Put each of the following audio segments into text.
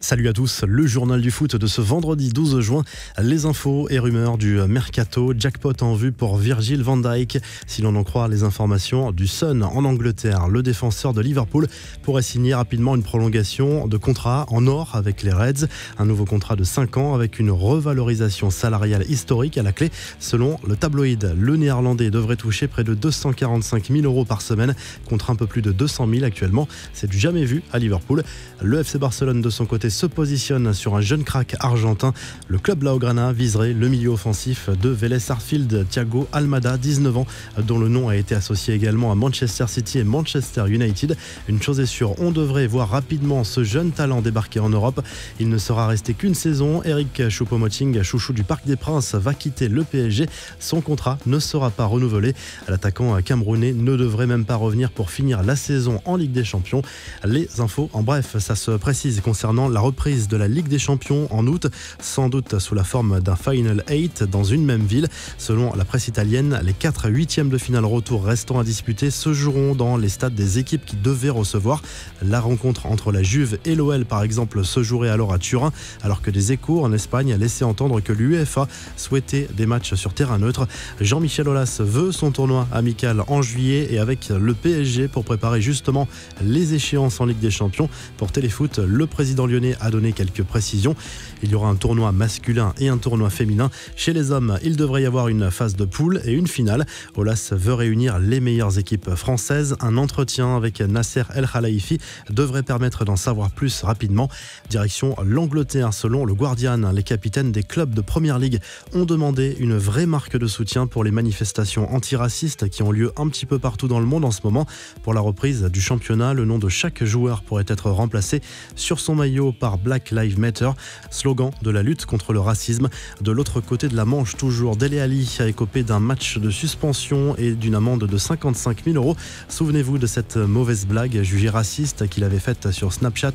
Salut à tous, le journal du foot de ce vendredi 12 juin. Les infos et rumeurs du mercato. Jackpot en vue pour Virgil van Dijk. Si l'on en croit les informations du Sun en Angleterre, le défenseur de Liverpool pourrait signer rapidement une prolongation de contrat en or avec les Reds. Un nouveau contrat de 5 ans avec une revalorisation salariale historique à la clé. Selon le tabloïd, le néerlandais devrait toucher près de 245 000 euros par semaine contre un peu plus de 200 000 actuellement. C'est du jamais vu à Liverpool. Le FC Barcelone de son côté se positionne sur un jeune crack argentin. Le club Blaugrana viserait le milieu offensif de Vélez Sarsfield, Thiago Almada, 19 ans, dont le nom a été associé également à Manchester City et Manchester United. Une chose est sûre, on devrait voir rapidement ce jeune talent débarquer en Europe. Il ne sera resté qu'une saison. Eric Choupo-Moting, chouchou du Parc des Princes, va quitter le PSG. Son contrat ne sera pas renouvelé. L'attaquant camerounais ne devrait même pas revenir pour finir la saison en Ligue des Champions. Les infos, en bref, ça se précise concernant la reprise de la Ligue des Champions en août, sans doute sous la forme d'un Final 8 dans une même ville. Selon la presse italienne, les 4 huitièmes de finale retour restants à disputer se joueront dans les stades des équipes qui devaient recevoir. La rencontre entre la Juve et l'OL, par exemple, se jouerait alors à Turin, alors que des échos en Espagne laissaient entendre que l'UEFA souhaitait des matchs sur terrain neutre. Jean-Michel Aulas veut son tournoi amical en juillet et avec le PSG pour préparer justement les échéances en Ligue des Champions. Pour Téléfoot, le président lyonnais a donné quelques précisions. Il y aura un tournoi masculin et un tournoi féminin. Chez les hommes, il devrait y avoir une phase de poule et une finale. Aulas veut réunir les meilleures équipes françaises. Un entretien avec Nasser El Khelaifi devrait permettre d'en savoir plus rapidement. Direction l'Angleterre, selon le Guardian. Les capitaines des clubs de Première Ligue ont demandé une vraie marque de soutien pour les manifestations antiracistes qui ont lieu un petit peu partout dans le monde en ce moment. Pour la reprise du championnat, le nom de chaque joueur pourrait être remplacé sur son maillot par Black Lives Matter, slogan de la lutte contre le racisme. De l'autre côté de la Manche, toujours, Dele Alli a écopé d'un match de suspension et d'une amende de 55 000 euros. Souvenez-vous de cette mauvaise blague jugée raciste qu'il avait faite sur Snapchat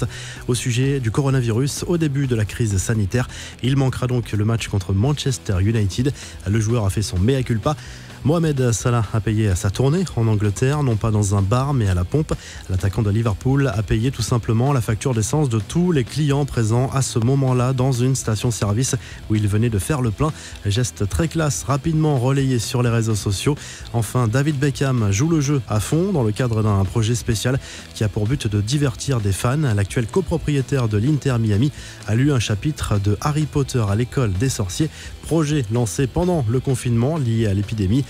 au sujet du coronavirus au début de la crise sanitaire. Il manquera donc le match contre Manchester United. Le joueur a fait son mea culpa. Mohamed Salah a payé sa tournée en Angleterre, non pas dans un bar mais à la pompe. L'attaquant de Liverpool a payé tout simplement la facture d'essence de tous les clients présents à ce moment-là dans une station-service où il venait de faire le plein. Geste très classe, rapidement relayé sur les réseaux sociaux. Enfin, David Beckham joue le jeu à fond dans le cadre d'un projet spécial qui a pour but de divertir des fans. L'actuel copropriétaire de l'Inter Miami a lu un chapitre de Harry Potter à l'école des sorciers, projet lancé pendant le confinement lié à l'épidémie.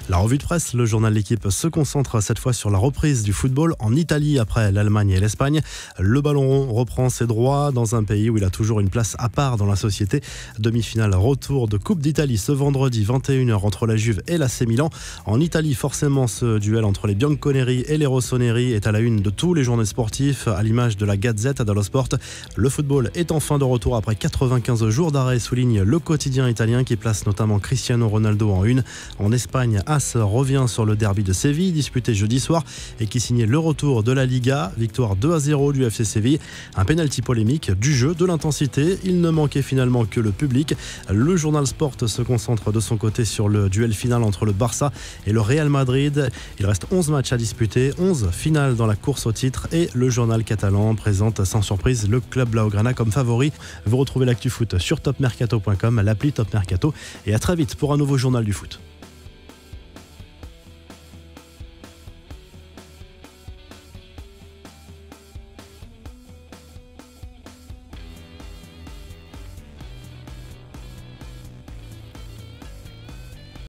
La revue de presse, le journal L'Équipe se concentre cette fois sur la reprise du football en Italie après l'Allemagne et l'Espagne. Le ballon rond reprend ses droits dans un pays où il a toujours une place à part dans la société. Demi-finale retour de Coupe d'Italie ce vendredi 21h entre la Juve et l'AC Milan. En Italie, forcément, ce duel entre les Bianconeri et les Rossoneri est à la une de tous les journaux sportifs, à l'image de la Gazzetta dello Sport. Le football est enfin de retour après 95 jours d'arrêt, souligne le quotidien italien qui place notamment Cristiano Ronaldo en une. En Espagne, AS revient sur le derby de Séville disputé jeudi soir et qui signait le retour de la Liga. Victoire 2-0 du FC Séville. Un pénalty polémique, du jeu, de l'intensité. Il ne manquait finalement que le public. Le journal Sport se concentre de son côté sur le duel final entre le Barça et le Real Madrid. Il reste 11 matchs à disputer, 11 finales dans la course au titre et le journal catalan présente sans surprise le club Blaugrana comme favori. Vous retrouvez l'actu foot sur topmercato.com, l'appli Top Mercato et à très vite pour un nouveau journal du foot.